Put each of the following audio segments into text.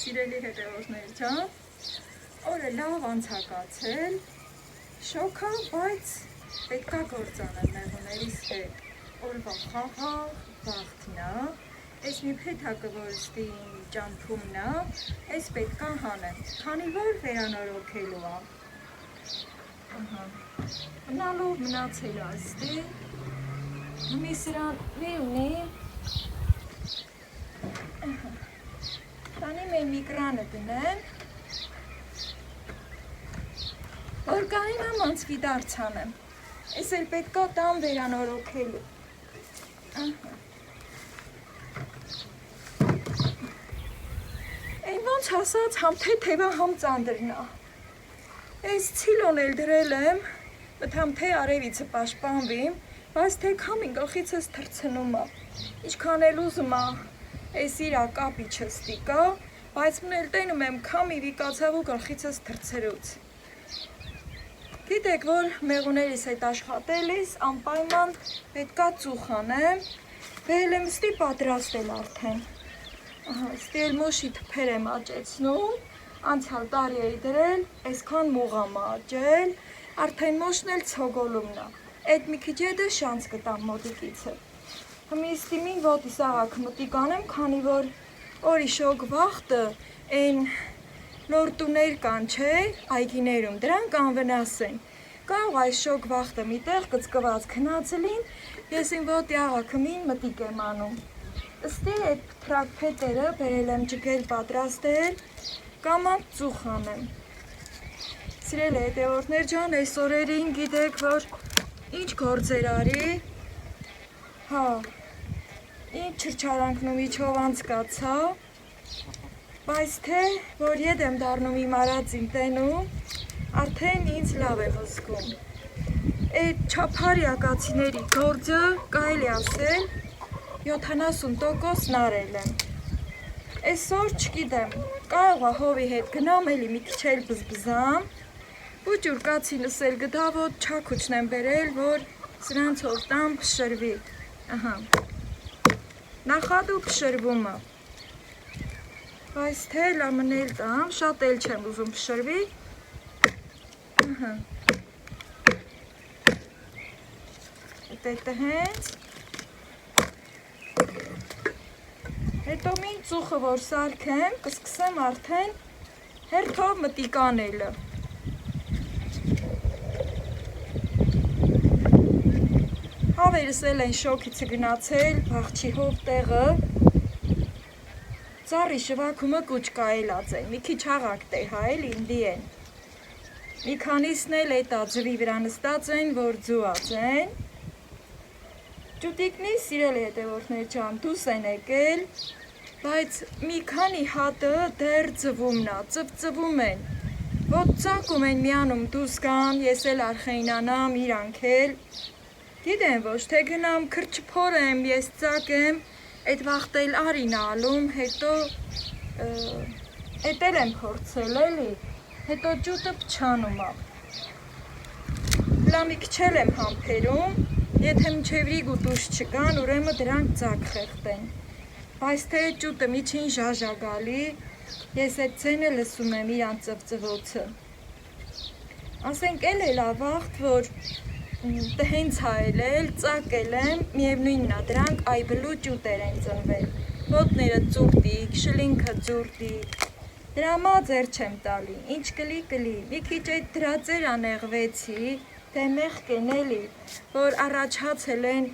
Սիրելի հետևորդներ ջան, օրը լավ անցակացել, շոքա, բայց պետքա գործանել մեղուներիս հետ, օրվա խաղաղ, բաղթնա, ես մի փեթակը որ ստին ճամփումնա, ես պետքա հանեմ, քանի որ վերանորոգելու ա, մնալով մնացել աստի, մի սրան մի ունի, Տանի մեր միկրանը դնեմ, որ կարինամ անցվի դարձանեմ, ես էլ պետքա տան վերանորոգելու, Այն ոնց ասած համ թեթևա համ ծանդրնա, ես ցիլոն էլ դրել եմ, մտամ թե արևիցը պաշտպանվիմ, բայց թե քամին գլխիցս թռցնում ա, ինչքան էլ ուզում ա, ես իրա կապիչը ստիկա, բայց մնել տենում եմ քամի վիկացավ ու գլխիցս թռցրուց։ Գիտեք, որ մեղուներիս հետ աշխատելիս անպայման պետքա ծուխ անեմ, բերել եմ ստի պատրաստել արդեն։ Ստի էլ մոշի թփեր եմ աճեցնում, անցյալ տարի էի դրել, այսքան մուղ ամ աճել, արդեն մոշն էլ ցոգոլումն ա։ Այդ մի քիչ հետը շանց կտամ մոտիկիցը։ Հմիստի մին ոտիս աղաք մտիկ անեմ, քանի որ օրի շոգ վաղտը այն լորտուներ կան չէ, այգիներում, դրանք անվնաս են։ Կարող այս շոգ վաղտը միտեղ կծկված քնածլին, ես իմ ոտի աղաքը մին մտիկ եմ անում։ Ստի այդ թրակ փետերը բերել եմ ջգել պատրաստել, կամ ծուխ անեմ։ Սիրելի հետևորդներ ջան, այս օրերին գիտեք, որ ինչ գործեր արի, ինչ չրչարանքնում իչով անցկացա, բայց թե, որ եդ եմ դառնում իմ արածին տենում, արդեն ինձ լավ եմ զգում։ Այդ չափարյակացիների գործը կարելի ասել 70% արել եմ։ Այսօր չգիտեմ, կարող ա հովի հետ գնամ, էլի մի քիչ էլ բզբզամ, ու ջուրկացինս էլ գտա, որ չաքուչն եմ բերել, որ սրանցով տամ փշրվի։ Նախադու փշրվում ա, բայց թե լամնել տամ, շատ էլ չեմ ուզում փշրվի, Դետը հենց, հետո մին ծուխը որ սարքեմ, կսկսեմ արդեն հերթով մտիկ անելը։ Հավերս էլ են շոքիցը գնացել, բաղչի հով տեղը, ծառի շվակումը կուչ կայելած են, մի քիչ հաղակ տեհա էլ ինդի են, մի քանիսն էլ էտա ջվի վրա նստած են, որ ձուած են, ջուտիկնի սիրելի հետևորդներ ջան, դուս են եկել, բայց մի քանի հատը դեռ ձվումնա, ծվծվում են, ոտ ծակում են միանում դուս կան, ես էլ արխեինանամ, իրանք էլ, Գիտեմ ոչ, թե գնամ քրչփորեմ, ես ծակեմ, այդ վաղտել արին ալում, հետո էտել եմ փորձել էլի, հետո ջուտը փչանում ա։ Լամիկ չել եմ համբերում, եթե մինչև ռիգ ու տուշ չկան, ուրեմն դրանք ծակ խեղտեն։ Բայց թե ջուտը միջին ժաժագալի, ես այդ ցենը լսում եմ իրան ծվծվոցը։ Ասենք էլ ա վաղտ, որ հենց հայել, ծակել եմ, միևնույնն ա, դրանք այբլու ջուտեր են ծնվել, ոտները ծուրտիկ, շլինքը ծուրտիկ, դրա մա ձեր չեմ տալի, ինչ կլի, մի քիչ այդ դրածեր անեղվեցի, թե մեղք են էլի, որ առաջացել են,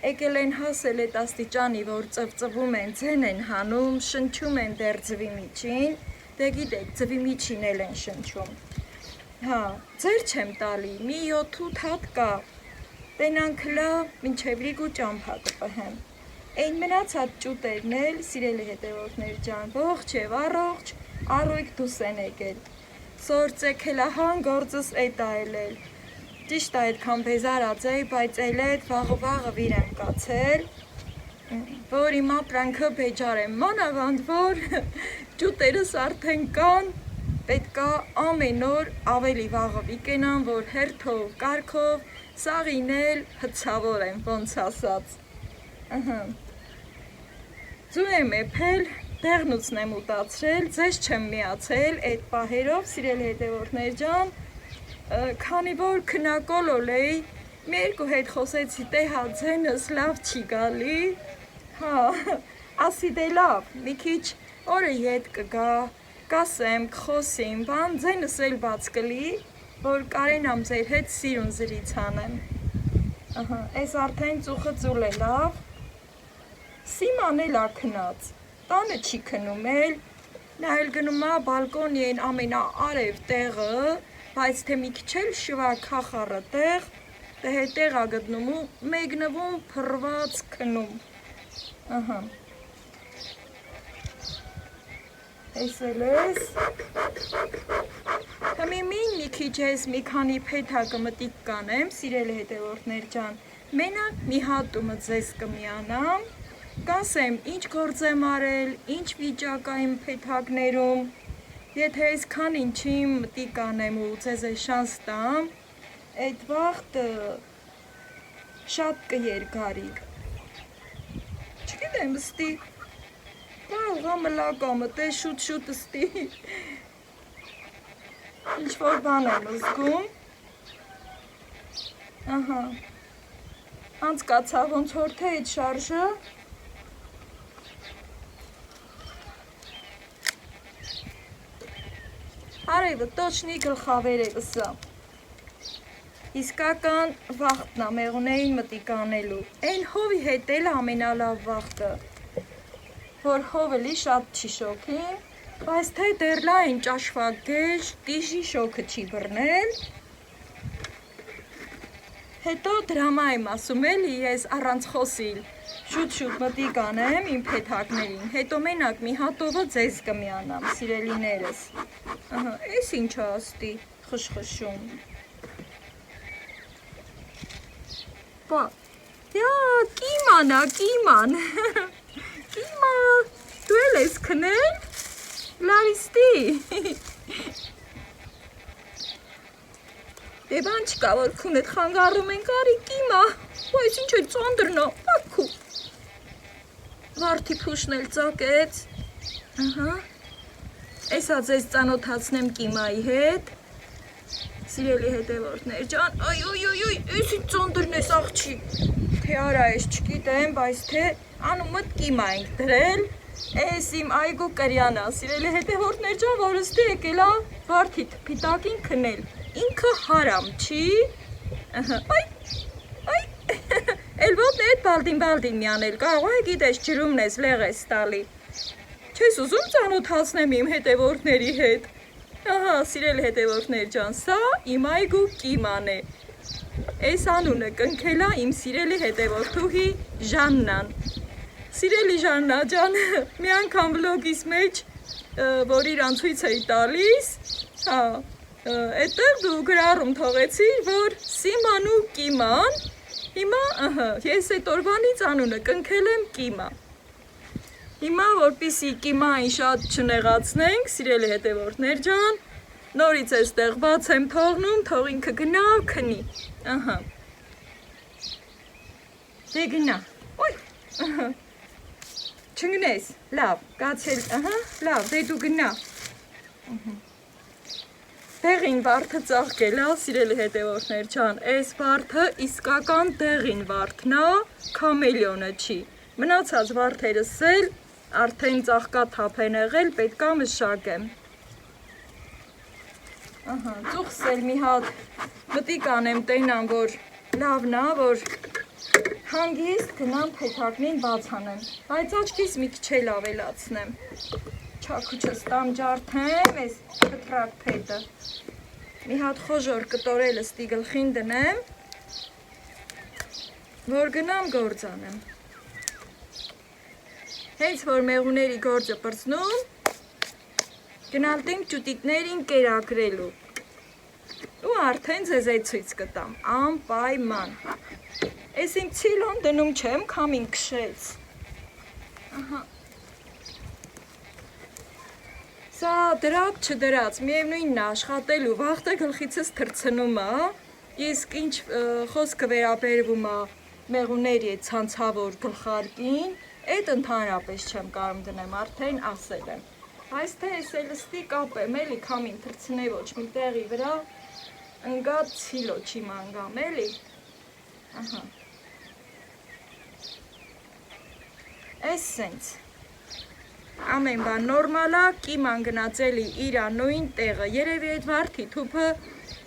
եկել են հասել այդ աստիճանի, որ ծվծվում են, ձեն են հանում, շնչում են դեռ ձվի միջին, դե գիտեք, ձվի միջին էլ են շնչում, ձեր չեմ տալի, մի 7-8 հատ կա, տենանք լավ, մինչև ռիգ ու ճամփա կպհեմ, այն մնացած ջուտերն էլ, սիրելի հետևորդներ ջան, ողջ եւ առողջ, առույգ դուս են եկել, սոր ծեքելահան գործս էտ այլել, ճիշտ է այդքան բեզարած էի, բայց էլ էտ վաղը վիր եմ կացել, որ իմ ապրանքը բեջար եմ, մանավանդ որ ջուտերս արդեն կան, պետքա ամեն օր ավելի վաղը վիկենան, որ հերթով, կարգով, սաղին էլ հցավոր եմ, ոնց ասած։ Ձու եմ էփել, տեղնուցն եմ ուտացրել, ձեզ չեմ միացել այդ պահերով, սիրելի հետևորդներ ջան, քանի որ քնակոլոլ էի, մի երկու հետ խոսեցի, տե հա ձենս լավ չի գալի, հա, ասի դե լավ, մի քիչ օրը ետ կգա, կասեմ, կխոսիմ, բան ձենս էլ բաց կլի, որ կարենամ ձեր հետ սիրուն զրից անեմ, այս արդեն ծուխը ծուլ է լավ, Սիման էլ ա քնած, տանը չի քնում էլ, նա էլ գնում ա բալկոնի են ամենաարև տեղը, բայց թե մի քիչ էլ շվա քախառը տեղ, դե հետեղ ա գտնում ու մեկնվում փռված քնում, այս էլ ես, հմիմին մի քիչ ես մի քանի փեթակը մտիկ կանեմ, սիրելի հետևորդներ ջան, մենակ մի հատումը ձեզ կմիանամ, կասեմ, ինչ գործ եմ արել, ինչ վիճակային փեթակներում, եթե այսքան ինչին մտիկ անեմ ու ձեզ է շանս տամ, այդ վաղտը շատ կերգարի, չգիտեմ ստի, կարող ա մլակամը, տե շուտ ստի, ինչ-որ բան եմ զգում, անցկացա ոնց որ թե այդ շարժը, Արևը տոչնի գլխավերևը սա, իսկական վաղտնա մեղուներին մտիկ անելու, են հովի հետ էլ ամենալավ վաղտը, որ հովը լի շատ չի շոքին, բայց թե դեռլա են ճաշվակ գեշ, տիժի շոքը չի բռնել, հետո դրամա եմ ասում էլի ես առանց խոսիլ, շուտ մտիկ անեմ իմ փեթակներին, հետո մենակ մի հատովը ձեզ կմիանամ, սիրելիներս, այս ինչ աստի խշխշում, բա, յա, կիմանա, կիման, կիմա, դու էլ ես քնել, լարիստի, դե բան չկա, որ քունետ խանգարում ենք արի կիմա, ու այս ինչ է ծոնդրնա, պակու, վարդի փուշն էլ ծակեց, Էսա ձեզ ծանոթացնեմ կիմայի հետ, սիրելի հետևորդներ ջան, այ, ես ինչ ծոնդրն ես աղջի, թե արա ես չգիտեմ, բայց թե անումըտ կիմա ենք դրել, ես իմ այգու կրյանա, սիրելի հետևորդներ ջան, որ ստի եկել ա վարդի թփիտակին քնել, ինքը հարամ չի, այ, էլ ոտն է այդ բալդին միանել, կարող է գիտես ջրումն ես լեղ ես տալի, Չես ուզում ծանոթացնեմ իմ հետևորդների հետ, ահա, սիրելի հետևորդներ ջան, սա իմ այգու կիման է, այս անունը կնքել ա իմ սիրելի հետևորդուհի Ժաննան, սիրելի Ժաննա ջան, մի անգամ վլոգիս մեջ, որ իրան ցույց էի տալիս, այդտեղ դու գրառում թողեցիր, որ Սիմանու կիման, հիմա, ես այդ օրվանից անունը կնքել եմ կիմա, Հիմա, որպիսի կիմային շատ չնեղացնենք, սիրելի հետևորդներ ջան, նորից էստեղ բաց եմ թողնում, թող ինքը գնա, քնի, դե գնա, ոյ, չգնես, լավ, կացել, լավ, դե դու գնա, դեղին վարդը ծաղկել ա, սիրելի հետևորդներ ջան, այս վարդը իսկական դեղին վարդն ա, քամելիոնը չի, մնացած վարդերս էլ, արդեն ծաղկա թափ են եղել, պետք ա մշակեմ, ծուխս էլ մի հատ մտիկ անեմ տենամ, որ լավն ա, որ հանգիստ գնամ փեթակնին բաց անեմ, բայց աչքիս մի քիչ էլ ավելացնեմ, չաքուչս տամ ջարդեմ, ես խտրակ փետը, մի հատ խոժոր կտորելը ստի գլխին դնեմ, որ գնամ գործ անեմ, հենց որ մեղուների գործը պրծնում, գնալտենք ճուտիկներին կերակրելու, ու արդեն ձեզ այդ ցույց կտամ, անպայման, ես իմ ցիլոն դնում չեմ, քամին քշեց, սա դրած չդրած, միևնույնն է աշխատելու, վաղտը գլխիցս թռցնում է, իսկ ինչ խոսքը վերաբերվում է մեղուների ցանցավոր գլխարկին, Այդ ընդհանրապես չեմ կարող դնեմ, արդեն ասել եմ։ Բայց թե ես էլստի կապեմ, էլի քամին թրցնե ոչ մի տեղի վրա, ընգա ցիլո չի մանգամ, էլի։ Ահա։ Այս սենց։ Ամեն բան նորմալ է, կիման գնաց էլի իրա նույն տեղը, երևի այդ վարդի թուփը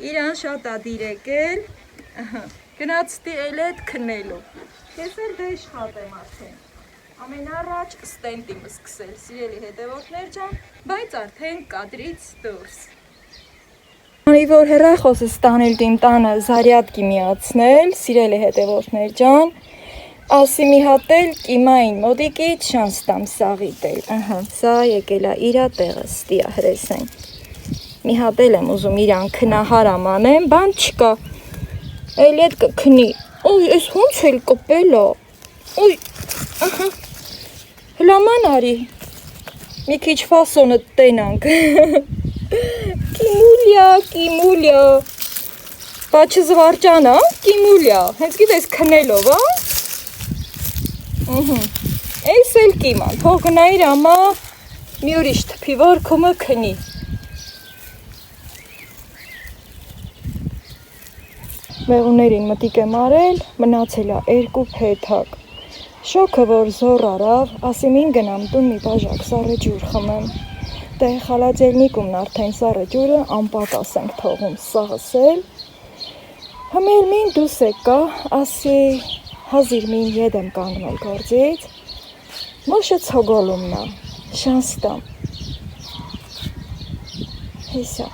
իրան շատ է դիրեկել, ահա, գնացտի էլ այդ քնելու։ Ես էլ դե իշխատեմ արդեն։ Ամեն առաջ ստենտ իմ սկսել, սիրելի հետևորդներ ջան, բայց արդեն կադրից դուրս։ Քանի որ հեռախոսս տանել դիմ տանը զարյատկի միացնել, սիրելի հետևորդներ ջան, ասի մի հատ էլ կիմային մոդիկից շանս տամ սաղիտ էլ, ահա, սա եկել է իրա տեղը, ստիա հրեսեն։ Մի հատ էլ եմ ուզում իրան քնահարամ անեմ, բան չկա, էլ էդ կքնի, ոյ, ես ոնց էլ կպել է, ոյ, ահա, հլաման արի, մի քիչ ֆասոնը տենանք, կիմուլյա, բա չզվարջան, կիմուլյա, հենց գիտես քնելով, այս էլ կիման, թող գնայիր ամա մի ուրիշ թփի, որ քումը քնի։ Մեղուներին մտիկ եմ արել, մնացել է 2 փեթակ։ Շոքը, որ զոր արավ, ասիմին գնամ տուն մի բաժակ սառը ջուր խմեմ։ Դե խալաձելնիկումն արդեն սառը ջուրը անպատաս ենք թողում սաղսել։ Հմել մին դուս եկա, ասի հազիր մին եդ եմ կանգնել գործից։ Մոշը ցոգոլումնա, շանստամ։ Հեսա։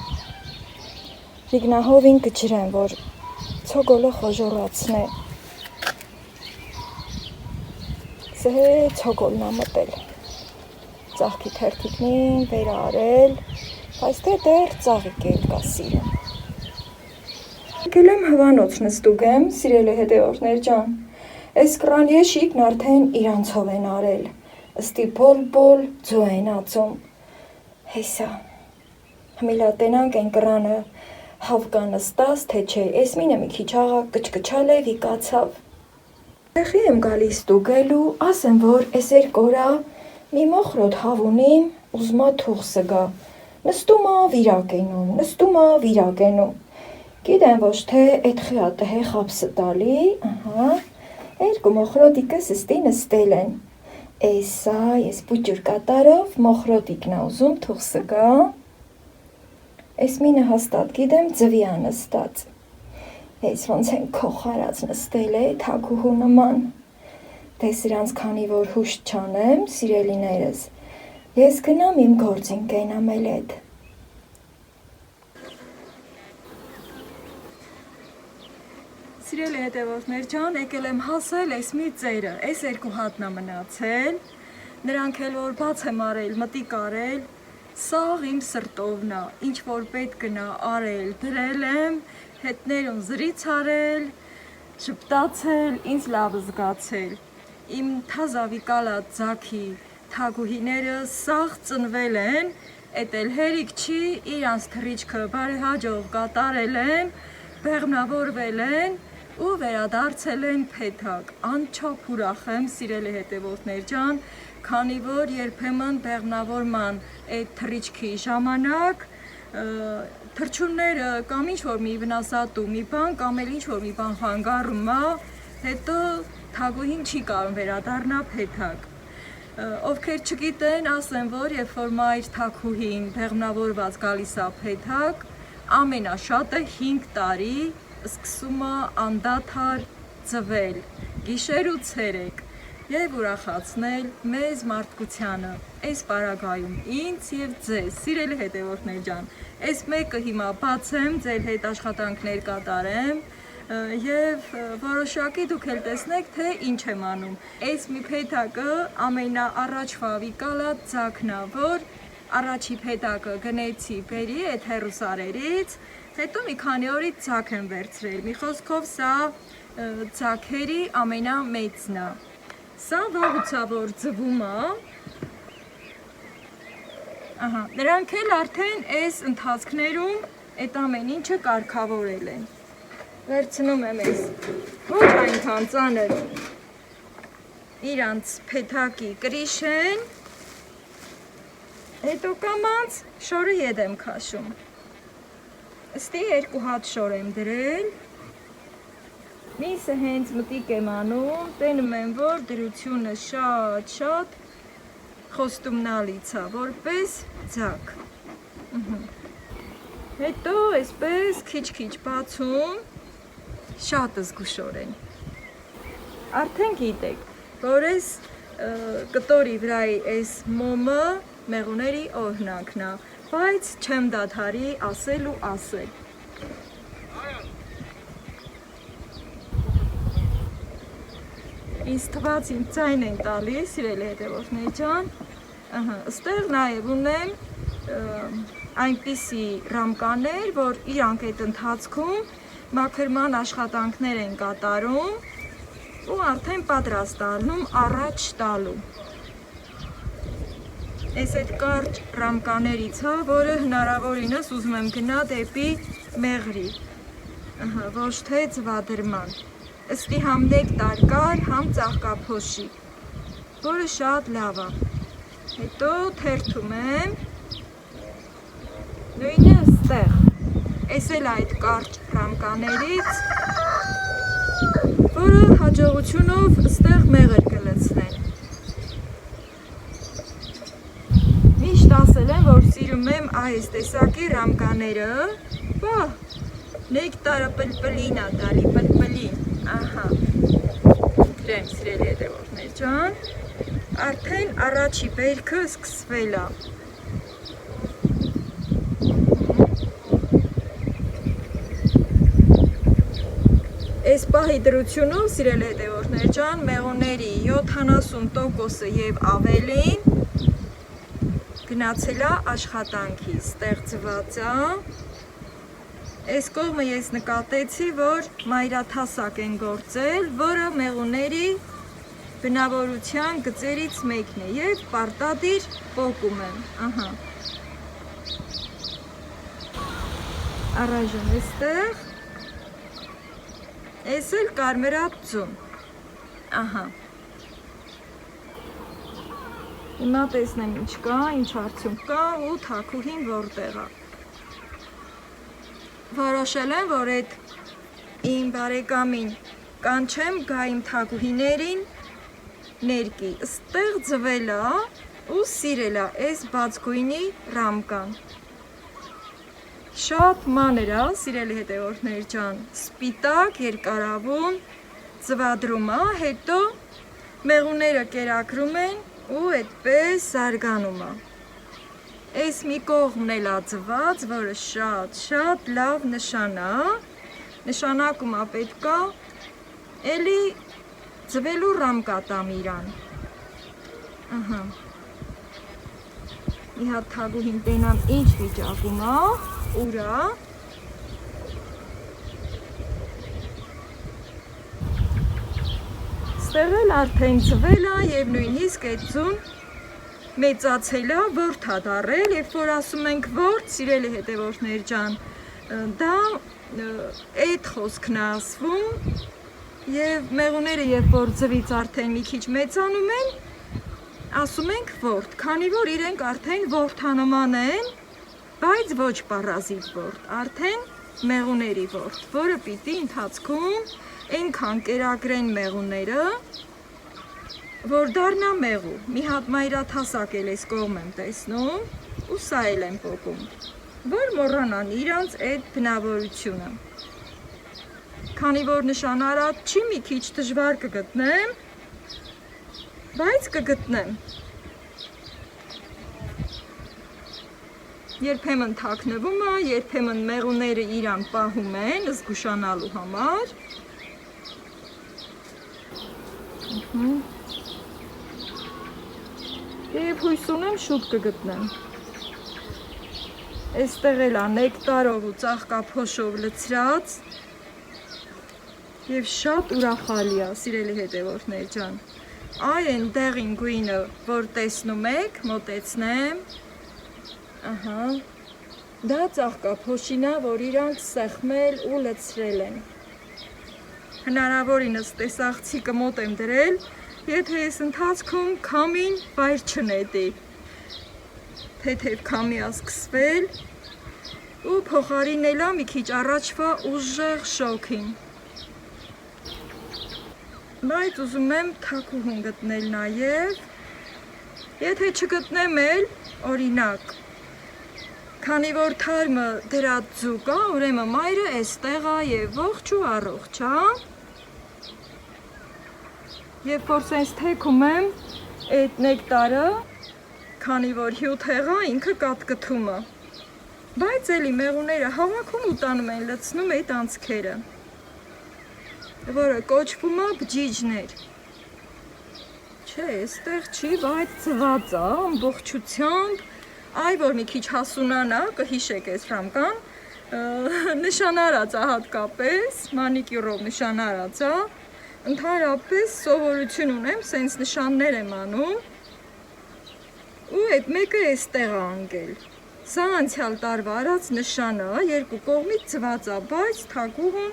Լիգնահովին կջրեն, որ ցոգոլը խոժորացնե։ Սե ցոգոլն է մտել, ծաղկի թերթիկնին վեր արել, բայց թե դեր ծաղիկ էլ կա սիրում։ Եկել եմ հվանոց նստուգեմ, սիրելի հետևորդներ ջան, այս կրան եշիկն արդեն իրանցով են արել, ըստի բոլ ձո են ածում, հեսա, հմիլատենանք են կրանը հավկա նստած, թե չէ, ես մինը մի քիչ աղա կչկչալ է վիկացավ։ Տեղի եմ գալիս ստուգելու, ասեմ, որ ես կորա մի մոխրոտ հավունիմ ուզմա թուղսը գա, նստումա վիրակենում, գիտեմ ոչ թե այդ խիատը հե խապսը տալի, ահա, 2 մոխրոտիկս ստի նստել են, էսա ես պուճուր կատարով մոխրոտիկն է ուզում թուղսը գա, ես մինը հաստատ գիտեմ ձվիա նստած, ես ոնց են քոխարած նստել է թագուհու նման, դե սրանց քանի որ հուշ չանեմ, սիրելիներս, ես գնամ իմ գործին կենամ էլ էդ։ Սիրելի հետևորդներ ջան, եկել եմ հասել ես մի ծերը, ես 2 հատնա մնացել, նրանք էլ որ բաց եմ արել, մտիկ արել, սաղ իմ սրտովն է, ինչ որ պետք գնա արել, դրել եմ, հետներուն զրից արել, շպտացել, ինձ լավ զգացել, իմ թազավիկալա ձաքի թագուհիները սաղ ծնվել են, էդ էլ հերիք չի, իրանց թրիչքը բարեհաջող կատարել են, բեղմնավորվել են ու վերադարձել են փեթակ, անչափ ուրախ եմ սիրելի հետևորդներ ջան, քանի որ երբեմն բեղմնավորման այդ թրիչքի ժամանակ թրջունները կամ ինչ-որ մի վնասատու մի բան կամ էլ ինչ-որ մի բան խանգարում է, հետո թագուհին չի կարող վերադառնա փեթակ։ Ովքեր չգիտեն, ասեմ, որ երբ որ մայր թագուհին բեղմնավորված գալիս է փեթակ, ամենաշատը 5 տարի սկսում է անդադար ծվել, գիշեր ու ցերեկ և ուրախացնել մեզ մարդկությանը, այս պարագայում ինձ և ձեզ, սիրելի հետևորդներ ջան, այս մեկը հիմա բացեմ, ձեր հետ աշխատանքներ կատարեմ և որոշակի դուք էլ տեսնեք, թե ինչ եմ անում։ Այս մի փեթակը ամենաառաջվա վիկալա ձագն է, որ առաջի փեթակը գնեցի բերի այդ հեռուսարերից, հետո մի քանի օրից ձագ եմ վերցրել, մի խոսքով սա ձագերի ամենամեծն է։ Սա վաղուցավոր ձվում է, նրանք էլ արդեն այս ընթացքներում այդ ամեն ինչը կարգավորել են։ Վերցնում եմ ես ոչ այնքան ծանր իրանց փեթակի կրիշեն, հետո կամանց շորը ետ եմ քաշում, ըստի 2 հատ շոր եմ դրել, միսը հենց մտիկ եմ անում, տենում եմ, որ դրությունը շատ խոստումնալից է, որպես ձակ, հետո այսպես քիչ բացում, շատ զգուշորեն, արդեն գիտեք, որ այս կտորի վրայի այս մոմը մեղուների օրհնանքն է, բայց չեմ դադարի ասել ու ասել։ Ինձ թված իմ ձայն են տալիս, սիրելի հետևորդներ ջան, ըստեղ նաև ունեմ այնպիսի ռամկաներ, որ իրանք այդ ընթացքում մաքրման աշխատանքներ են կատարում ու արդեն պատրաստ ալնում առաջ տալու։ Այս այդ կարճ ռամկաներից է, որը հնարավորինս ուզում եմ գնա դեպի մեղրի, ոչ թե ձվադրման։ Ըստի համ նեկտար կար, համ ծաղկափոշի, որը շատ լավ է։ Հետո թերթում եմ, նույնը ըստեղ, այս էլ այդ կարճ ռամկաներից, որը հաջողությունով ըստեղ մեղր կլցնեն։ Միշտ ասել եմ, որ սիրում եմ այս տեսակի ռամկաները, նեկտարը պլպլին է տալի, պլպլին, ահա, գրեմ սիրելի հետևորդներ ջան, արդեն առաջի բերքը սկսվել է։ Այս պահի դրությունում, սիրելի հետևորդներ ջան, մեղուների 70%-ը և ավելին գնացել է աշխատանքի, ստեղծված է։ Այս կողմը ես նկատեցի, որ մայրաթասակ են գործել, որը մեղուների բնավորության գծերից մեկն է և պարտադիր պոկում եմ, ահա։ Առայժմ էստեղ, այս էլ կարմրածուն, ահա։ Հիմա տեսնեմ ինչ կա, ինչ արդյունք կա ու թաքուհին որտեղ է։ Որոշել եմ, որ այդ իմ բարեկամին կանչեմ գա իմ թագուհիներին ներկի, ըստեղ ձվել է ու սիրել է այս բացգույնի ռամկան։ Շատ մանր է, սիրելի հետևորդներ ջան, սպիտակ, երկարավուն ձվադրում է, հետո մեղուները կերակրում են ու այդպես զարգանում է։ Այս մի կողմն էլ է ձված, որը շատ լավ նշան է, նշանակում է պետք է էլի ձվելու ռամկա տամ իրան, ահա, մի հատ թագուհին տենամ ինչ վիճակում է, ուր է, ստեղ էլ արդեն ձվել է և նույնիսկ այդ ձուն մեծացել է, որդա դառել, երբ որ ասում ենք որդ, սիրելի հետևորդներ ջան, դա այդ խոսքն է ասվում և մեղուները երբ որ ձվից արդեն մի քիչ մեծանում են, ասում ենք որդ, քանի որ իրենք արդեն որդանման են, բայց ոչ պարազիտ որդ, արդեն մեղուների որդ, որը պիտի ընթացքում այնքան կերակրեն մեղուները, որ դառնա մեղու, մի հատ մայրաթասակ էլ այս կողմ եմ տեսնում ու սա էլ եմ պոկում, որ մոռանան իրանց այդ բնավորությունը։ Քանի որ նշանարար չի, մի քիչ դժվար կգտնեմ, բայց կգտնեմ։ Երբեմն թաքնվում է, երբեմն մեղուները իրան պահում են զգուշանալու համար։ Եվ հույս ունեմ շուտ կգտնեմ։ Այստեղ էլ է նեկտարով ու ծաղկափոշով լցրած և շատ ուրախալի է, սիրելի հետևորդներ ջան։ Այ այն դեղին գույնը, որ տեսնում եք, մոտեցնեմ, ահա, դա ծաղկափոշին է, որ իրանք սեղմել ու լցրել են։ Հնարավորինս տեսախցիկը մոտ եմ դրել, եթե ես ընթացքում քամին վայր չնետի, թեթև քամի ասկսվել ու փոխարինելա մի քիչ առաջվա ուժեղ շոքին։ Բայց ուզում եմ թաքուհուն գտնել նաև, եթե չգտնեմ էլ, օրինակ, քանի որ թարմը դրած ձուկ է, ուրեմն մայրը էստեղ է եւ ողջ ու առողջ, հա։ Երբ որ սենց թեքում եմ այդ նեկտարը, քանի որ հյութեղ է, ինքը կատկթում է։ Բայց էլի մեղուները հավաքում ու տանում են լցնում այդ անցքերը, որը կոչվում է բջիջներ։ Չէ, այստեղ չի, բայց ծված է ամբողջությամբ, այ որ մի քիչ հասունանա, կհիշեք այս ռամկան, նշանարած է հատկապես, մանիկյուրով նշանարած է, ընդհանրապես սովորություն ունեմ, սենց նշաններ եմ անում, ու այդ մեկը այստեղ է անգել։ Սա անցյալ տարվա արած նշանը, երկու կողմից ծված է, բայց թագուհուն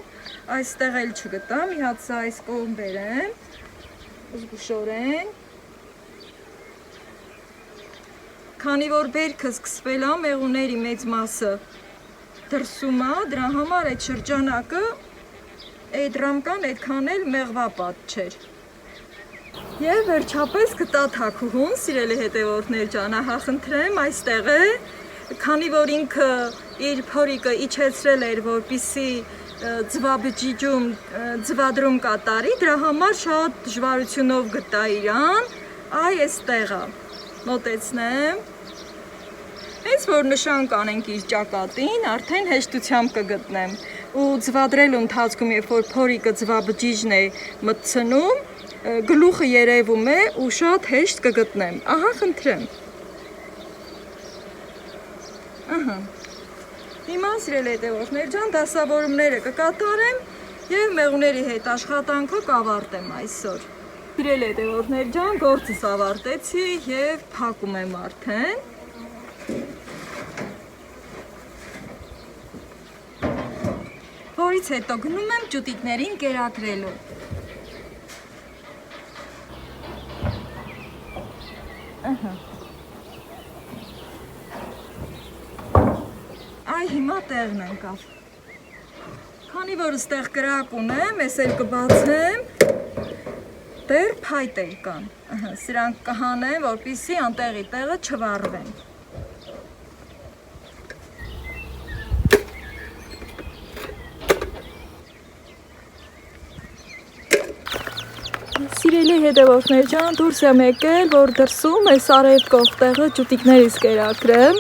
այստեղ էլ չգտամ, մի հատ սա այս կողմ բերեմ, զգուշորեն։ Քանի որ բերքը սկսվել է, մեղուների մեծ մասը դրսում է, դրա համար այդ շրջանակը, այդ ռամկան այդքան էլ մեղվապատ չէր։ Եվ վերջապես գտա թաքուհուն, սիրելի հետևորդներ ջան, ահա խնդրեմ, այստեղ է, քանի որ ինքը իր փորիկը իջեցրել էր, որպեսզի ձվաբջիջում ձվադրում կատարի, դրա համար շատ դժվարությունով գտա իրան, այ այստեղ է, մոտեցնեմ։ Հենց որ նշան կանենք իր ճակատին, արդեն հեշտությամբ կգտնեմ, ու ձվադրելու ընթացքում, երբ որ փորիկը ձվաբջիջն է մտցնում, գլուխը երևում է ու շատ հեշտ կգտնեմ, ահա խնդրեմ։ Ահա, հիմա սիրել հետևորդներ ջան, դասավորումները կկատարեմ և մեղուների հետ աշխատանքը կավարտեմ այսօր։ Սիրել հետևորդներ ջան, գործս ավարտեցի և փակում եմ արդեն։ Որից հետո գնում եմ ճուտիկներին կերակրելու։ Այ հիմա տեղն ընկավ։ Քանի որ ստեղ կրակ ունեմ, ես էլ կբացեմ, դեռ փայտեր կան։ Սրանք կհանեմ, որպեսզի անտեղի տեղը չվառվեն։ Սիրելի հետևորդներ ջան, դուրս եմ եկել, որ դրսում այս արև կողտեղը ճուտիկներից կերակրեմ։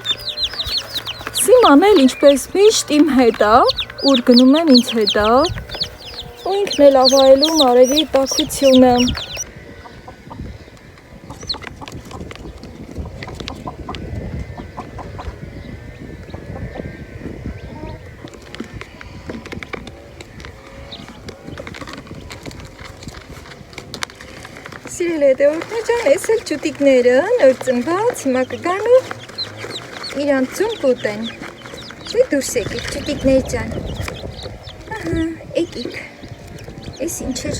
Սիման էլ ինչպես միշտ իմ հետ է, ուր գնում եմ ինձ հետ է, ու ինքն էլ ավայելում արևի տաքությունը։ Սիրել հետևորդներ ջան, ես էլ ճուտիկները նոր ծնված, հիմա կգան ու իրանց ձուն կուտեն։ Դե դուրս եկեք ճուտիկներ ջան։ Ահա, եկեք։ Էս ինչ էր։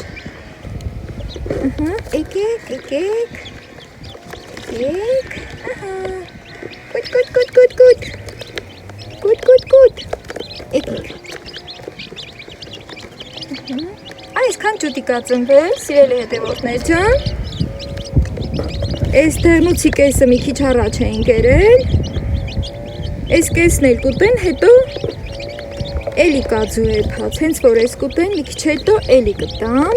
Ահա, եկեք։ Ահա։ Կուտ։ Եկեք։ Այսքան ճուտիկ ա ծնվել, սիրելի հետևորդներ ջան։ Այս դեղնուցի կեսը մի քիչ առաջ էին կերել։ Այս կեսն էլ կուտեն, հետո էլի կածու է փած, հենց որ այս կուտեն, մի քիչ հետո էլի կտան,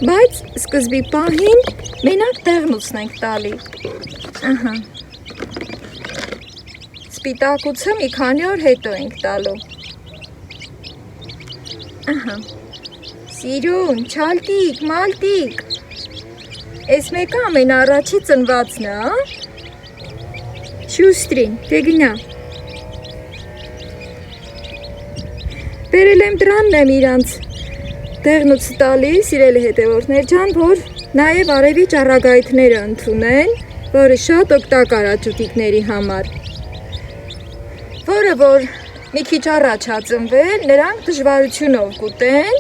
բայց սկզբի պահին մենակ դեղնուցն ենք տալի։ Ահա։ Սպիտակուցը մի քանի օր հետո ենք տալու։ Ահա։ Սիրուն, չալտիկ, մալտիկ, ես մեկը ամեն առաջի ծնվածն է, շուստրին, դեգնա, բերել եմ դրանն եմ իրանց դեղնուցը տալի, սիրելի հետևորդներ ջան, որ նաև արևի ճառագայթները ընդունեն, որը շատ օգտակար է ճուտիկների համար, որը որ մի քիչ առաջ է ծնվել, նրանք դժվարությունով կուտեն,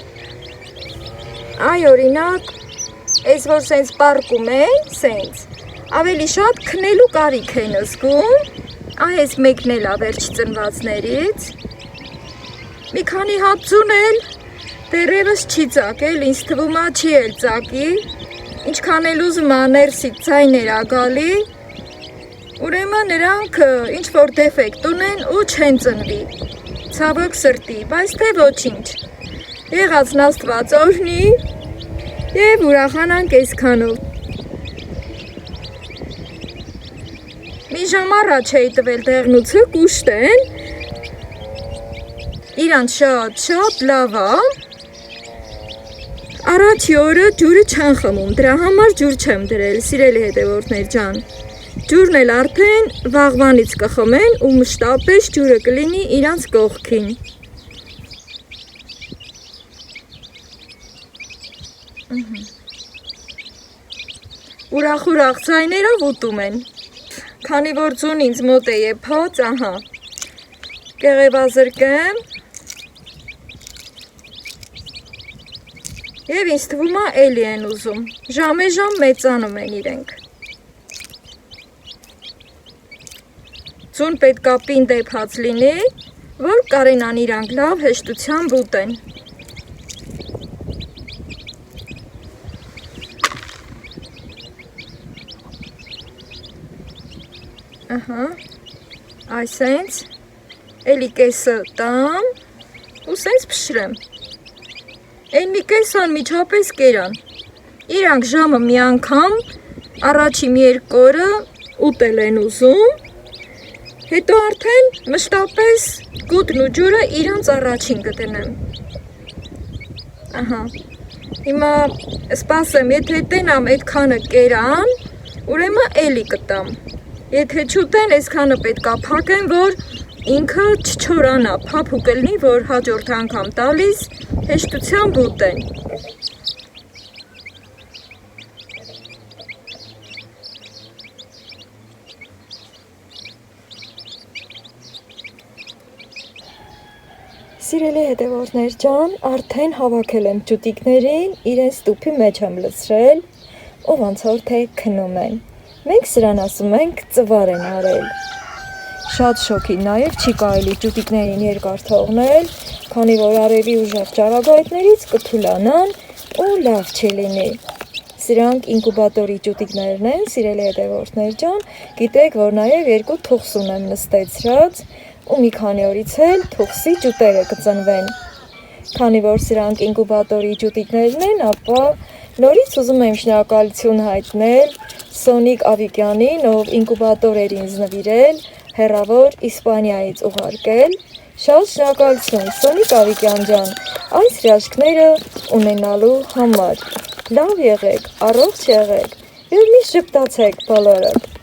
այ օրինակ Այս որ սենց պարկում են, սենց, ավելի շատ քնելու կարիք են զգում, այս մեկն էլ ավերջ ծնվածներից, մի քանի հատ ձունել, դերևս չի ծակել, ինձ թվում է չի էլ ծակի, ինչքան էլ ուզում է ներսից ձայներ ա գալի, ուրեմն նրանք ինչ-որ դեֆեկտ ունեն ու չեն ծնվի, ցավոք սրտի, բայց թե ոչինչ, եղածն Աստված օրհնի և ուրախանանք այսքանով։ Մի ժամ առաջ էի տվել դեղնուցը կուշտ են, իրանց շատ լավ է, առաջի օրը ջուրը չեն խմում, դրա համար ջուր չեմ դրել, սիրելի հետևորդներ ջան, ջուրն էլ արդեն վաղվանից կխմեն ու մշտապես ջուրը կլինի իրանց կողքին։ Ուրախ ձայներով ուտում են, քանի որ ձուն ինձ մոտ է եփած, ահա, կեղևազրկեմ և ինձ թվում է էլի են ուզում, ժամեժամ մեծանում են իրենք։ Ձուն պետք է պինդ լինի, որ կարենան իրանք լավ հեշտությամբ ուտեն։ Ահա, այսենց, էլի կեսը տամ ու սենց փշրեմ։ Են մի կեսան միջապես կերան։ Իրանք ժամը մի անգամ, առաջի մի երկու օրը ուտել են ուզում, հետո արդեն մշտապես կուտն ու ջուրը իրանց առաջին կդնեմ։ Ահա, հիմա սպասեմ, եթե տենամ այդքանը կերան, ուրեմն էլի կտամ։ Եթե չուտեն, այսքանը պետք է փակեմ, որ ինքը չչորանա, փափուկ կլինի, որ հաջորդ անգամ տալիս հեշտությամբ ուտեն։ Սիրելի հետևորդներ ջան, արդեն հավաքել եմ ջուտիկներին, իրենց տուփի մեջ եմ լցրել, ով ոնց որ թե քնում են։ Մենք սրան ասում ենք ծվար են արել։ Շատ շոքի, նաև չի կարելի ջուտիկներին երկար թողնել, քանի որ արևի ուժեղ ճառագայթներից կթուլանան ու լավ չի լինի։ Սրանք ինկուբատորի ջուտիկներն են, սիրելի հետևորդներ ջան, գիտեք, որ նաև երկու թուխսուն եմ նստեցրած, ու մի քանի օրից էլ թուխսի ջուտերը կծնվեն։ Քանի որ սրանք ինկուբատորի ջուտիկներն են, ապա նորից ուզում եմ շնորհակալություն հայտնել Սոնիկ Ավիկյանին, ով ինկուբատոր էր ինձ նվիրել, հեռավոր Իսպանիայից ուղարկել։ Շատ շնորհակալություն Սոնիկ Ավիկյան ջան, այս հրաշքները ունենալու համար։ Լավ եղեք, առողջ եղեք, և մի շպտացեք բոլորդ։